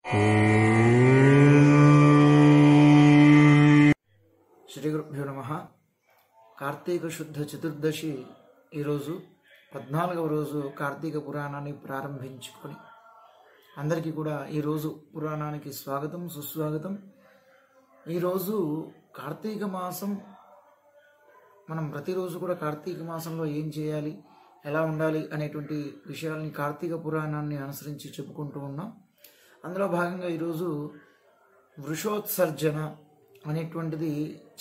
శ్రీ గురుభ్యో నమః. కార్తీక శుద్ధ చతుర్దశి ఈరోజు 14వ రోజు కార్తీక పురాణాన్ని ప్రారంభించుకొని అందరికీ కూడా ఈరోజు పురాణానికి స్వాగతం సుస్వాగతం. ఈరోజు కార్తీక మాసం. మనం ప్రతిరోజు కూడా కార్తీక మాసంలో ఏం చేయాలి, ఎలా ఉండాలి అనేటువంటి విషయాలని కార్తీక పురాణాన్ని అనుసరించి చెప్పుకుంటూ ఉన్నాం. అందులో భాగంగా ఈరోజు వృషోత్సర్జన అనేటువంటిది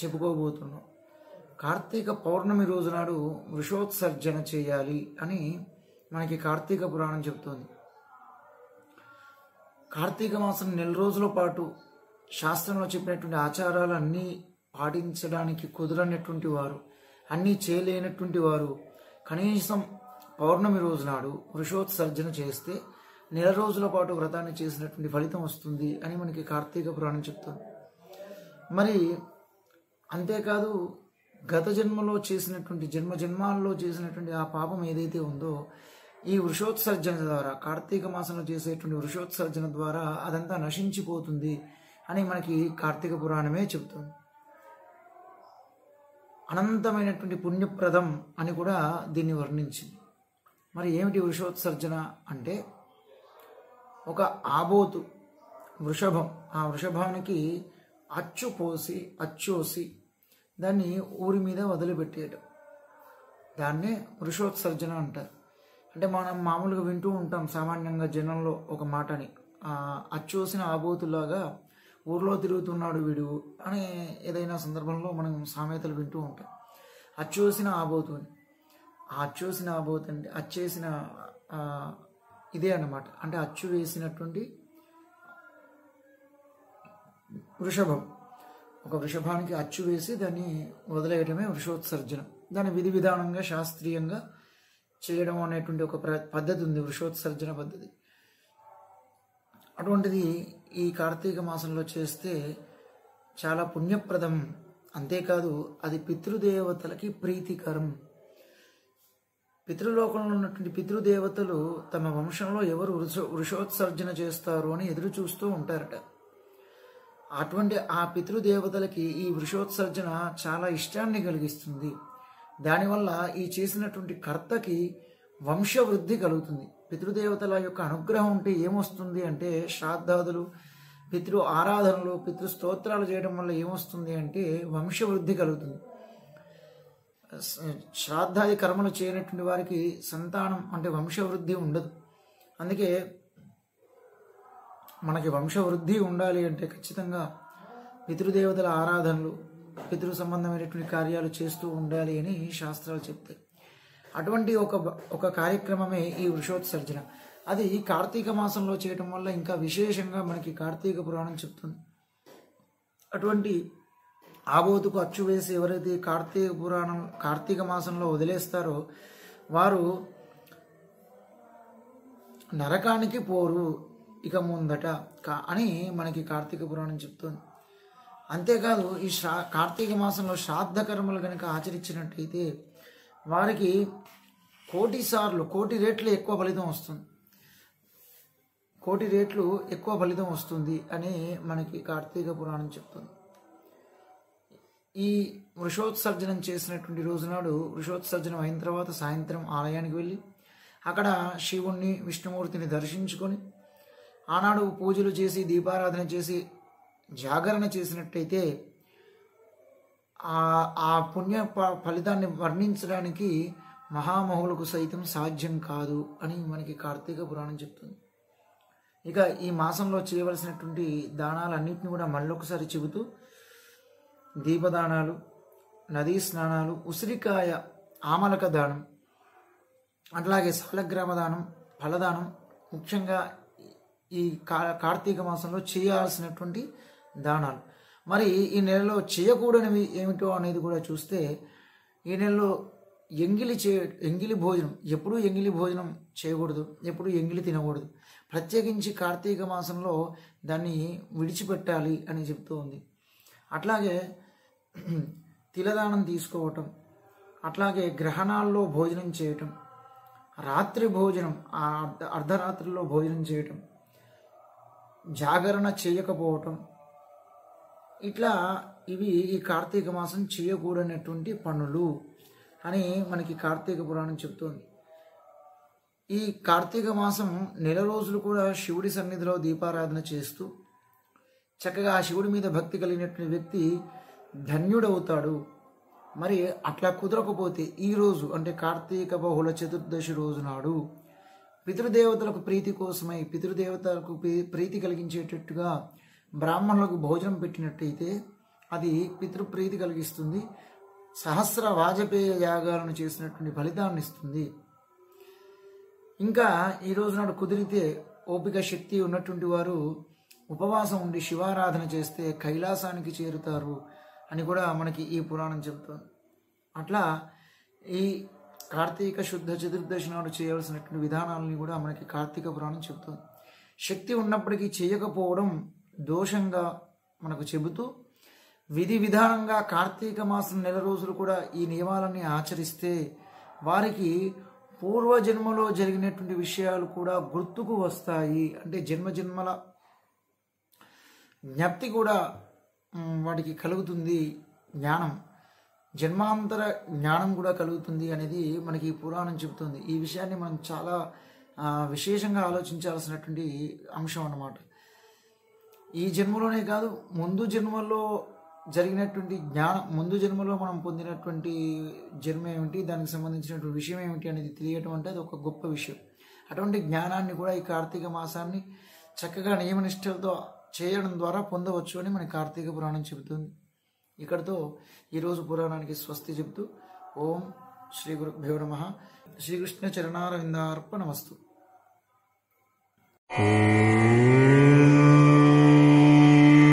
చెప్పుకోబోతున్నాం. కార్తీక పౌర్ణమి రోజు నాడు వృషోత్సర్జన చేయాలి అని మనకి కార్తీక పురాణం చెబుతోంది. కార్తీక మాసం నెల రోజుల పాటు శాస్త్రంలో చెప్పినటువంటి ఆచారాలు అన్నీ పాటించడానికి కుదరనటువంటి వారు, అన్నీ చేయలేనటువంటి వారు కనీసం పౌర్ణమి రోజు నాడు వృషోత్సర్జన చేస్తే నెల రోజుల పాటు వ్రతాన్ని చేసినటువంటి ఫలితం వస్తుంది అని మనకి కార్తీక పురాణం చెప్తుంది. మరి అంతేకాదు, గత జన్మలో చేసినటువంటి జన్మాల్లో చేసినటువంటి ఆ పాపం ఏదైతే ఉందో ఈ వృషోత్సర్జన ద్వారా, కార్తీక మాసంలో చేసేటువంటి వృషోత్సర్జన ద్వారా అదంతా నశించిపోతుంది అని మనకి కార్తీక పురాణమే చెబుతుంది. అనంతమైనటువంటి పుణ్యప్రదం అని కూడా దీన్ని వర్ణించింది. మరి ఏమిటి వృషోత్సర్జన అంటే, ఒక ఆబోతు వృషభం, ఆ వృషభానికి అచ్చోసి దాన్ని ఊరి మీద వదిలిపెట్టేయడం, దాన్నే వృషోత్సర్జన అంటారు. అంటే మనం మామూలుగా వింటూ ఉంటాం సామాన్యంగా జనంలో ఒక మాటని, అచ్చోసిన ఆబోతులాగా ఊర్లో తిరుగుతున్నాడు వీడు అనే ఏదైనా సందర్భంలో మనం సామెతలు వింటూ ఉంటాం. అచ్చోసిన ఆబోతు అని. ఆ అచ్చోసిన ఆబోతు అంటే అచ్చేసిన ఇదే అన్నమాట. అంటే అచ్చు వేసినటువంటి వృషభం, ఒక వృషభానికి అచ్చు వేసి దాన్ని వదిలేయటమే వృషోత్సర్జన. దాని విధి విధానంగా శాస్త్రీయంగా చేయడం అనేటువంటి ఒక పద్ధతి ఉంది, వృషోత్సర్జన పద్ధతి. అటువంటిది ఈ కార్తీక మాసంలో చేస్తే చాలా పుణ్యప్రదం. అంతేకాదు, అది పితృదేవతలకి ప్రీతికరం. పితృలోకంలో ఉన్నటువంటి పితృదేవతలు తమ వంశంలో ఎవరు వృషోత్సర్జన చేస్తారు అని ఎదురు చూస్తూ ఉంటారట. అటువంటి ఆ పితృదేవతలకి ఈ వృషోత్సర్జన చాలా ఇష్టాన్ని కలిగిస్తుంది. దానివల్ల ఈ చేసినటువంటి కర్తకి వంశవృద్ధి కలుగుతుంది. పితృదేవతల యొక్క అనుగ్రహం ఉంటే ఏమొస్తుంది అంటే, శ్రాద్ధాదులు, పితృ ఆరాధనలు, పితృ స్తోత్రాలు చేయడం వల్ల ఏమొస్తుంది అంటే వంశవృద్ధి కలుగుతుంది. శ్రాద్ధాది కర్మలు చేయనటువంటి వారికి సంతానం అంటే వంశవృద్ధి ఉండదు. అందుకే మనకి వంశవృద్ధి ఉండాలి అంటే ఖచ్చితంగా పితృదేవతల ఆరాధనలు, పితృ సంబంధమైనటువంటి కార్యాలు చేస్తూ ఉండాలి అని శాస్త్రాలు చెప్తాయి. అటువంటి ఒక కార్యక్రమమే ఈ వృషోత్సర్జన. అది కార్తీక మాసంలో చేయటం వల్ల ఇంకా విశేషంగా మనకి కార్తీక పురాణం చెప్తుంది. అటువంటి ఆబోతుకు అచ్చు వేసి ఎవరైతే కార్తీక మాసంలో వదిలేస్తారో వారు నరకానికి పోరు ఇక ముందట అని మనకి కార్తీక పురాణం చెప్తుంది. అంతేకాదు, ఈ కార్తీక మాసంలో శ్రాద్ధ కర్మలు కనుక ఆచరించినట్టయితే వారికి 1,000,000 రెట్లు ఎక్కువ ఫలితం వస్తుంది. 1,000,000 రెట్లు ఎక్కువ ఫలితం వస్తుంది అని మనకి కార్తీక పురాణం చెప్తుంది. ఈ వృషోత్సర్జనం చేసినటువంటి రోజునాడు, వృషోత్సర్జనం అయిన తర్వాత సాయంత్రం ఆలయానికి వెళ్ళి అక్కడ శివుణ్ణి, విష్ణుమూర్తిని దర్శించుకొని ఆనాడు పూజలు చేసి దీపారాధన చేసి జాగరణ చేసినట్టయితే ఆ పుణ్య ఫలితాన్ని వర్ణించడానికి మహామహులకు సైతం సాధ్యం కాదు అని మనకి కార్తీక పురాణం చెప్తుంది. ఇక ఈ మాసంలో చేయవలసినటువంటి దానాలన్నింటినీ కూడా మళ్ళొకసారి చెబుతూ, దీపదానాలు, నదీ స్నానాలు, ఉసిరికాయ ఆమలక దానం, అట్లాగే సాలగ్రామ దానం, ఫలదానం ముఖ్యంగా ఈ కార్తీక మాసంలో చేయాల్సినటువంటి దానాలు. మరి ఈ నెలలో చేయకూడనివి ఏమిటో అనేది కూడా చూస్తే, ఈ నెలలో ఎంగిలి భోజనం, ఎప్పుడూ ఎంగిలి భోజనం చేయకూడదు, ఎప్పుడూ ఎంగిలి తినకూడదు. ప్రత్యేకించి కార్తీక మాసంలో దాన్ని విడిచిపెట్టాలి అని చెప్తూ ఉంది. అట్లాగే తిలదానం తీసుకోవటం, అట్లాగే గ్రహణాల్లో భోజనం చేయటం, రాత్రి భోజనం అర్ధరాత్రిలో భోజనం చేయటం, జాగరణ చేయకపోవటం, ఇట్లా ఇవి ఈ కార్తీక మాసం చేయకూడనటువంటి పనులు అని మనకి కార్తీక పురాణం చెప్తోంది. ఈ కార్తీక మాసం నెల రోజులు కూడా శివుడి సన్నిధిలో దీపారాధన చేస్తూ చక్కగా ఆ శివుడి మీద భక్తి కలిగినటువంటి వ్యక్తి ధన్యుడవుతాడు. మరి అట్లా కుదరకపోతే ఈరోజు అంటే కార్తీక బహుళ చతుర్దశి రోజు నాడు పితృదేవతలకు ప్రీతి కోసమై పితృదేవతలకు ప్రీతి కలిగించేటట్టుగా బ్రాహ్మణులకు భోజనం పెట్టినట్టయితే అది పితృప్రీతి కలిగిస్తుంది, సహస్ర వాజపేయ యాగాలను చేసినటువంటి ఫలితాన్ని ఇస్తుంది. ఇంకా ఈ రోజు నాడు కుదిరితే ఓపిక శక్తి ఉన్నటువంటి వారు ఉపవాసం ఉండి శివారాధన చేస్తే కైలాసానికి చేరుతారు అని కూడా మనకి ఈ పురాణం చెబుతుంది. అట్లా ఈ కార్తీక శుద్ధ చతుర్దశి నాడు చేయవలసినటువంటి విధానాలని కూడా మనకి కార్తీక పురాణం చెబుతుంది. శక్తి ఉన్నప్పటికీ చేయకపోవడం దోషంగా మనకు చెబుతూ విధి విధానంగా కార్తీక మాసం నెల రోజులు కూడా ఈ నియమాలన్నీ ఆచరిస్తే వారికి పూర్వజన్మలో జరిగినటువంటి విషయాలు కూడా గుర్తుకు వస్తాయి. అంటే జన్మజన్మల జ్ఞప్తి కూడా వాటికి కలుగుతుంది, జ్ఞానం జన్మాంతర జ్ఞానం కూడా కలుగుతుంది అనేది మనకి ఈ పురాణం చెబుతుంది. ఈ విషయాన్ని మనం చాలా విశేషంగా ఆలోచించాల్సినటువంటి అంశం అన్నమాట. ఈ జన్మలోనే కాదు, ముందు జన్మలో జరిగినటువంటి జ్ఞానం, ముందు జన్మలో మనం పొందినటువంటి జన్మ ఏమిటి, దానికి సంబంధించినటువంటి విషయం ఏమిటి అనేది తెలియటం అంటే అది ఒక గొప్ప విషయం. అటువంటి జ్ఞానాన్ని కూడా ఈ కార్తీక మాసాన్ని చక్కగా నియమనిష్టలతో చేయడం ద్వారా పొందవచ్చు అని మన కార్తీక పురాణం చెబుతుంది. ఇక్కడితో ఈరోజు పురాణానికి స్వస్తి చెబుతూ ఓం శ్రీ గురుభ్యో నమః. శ్రీకృష్ణ చరణారవిందార్పణమస్తు.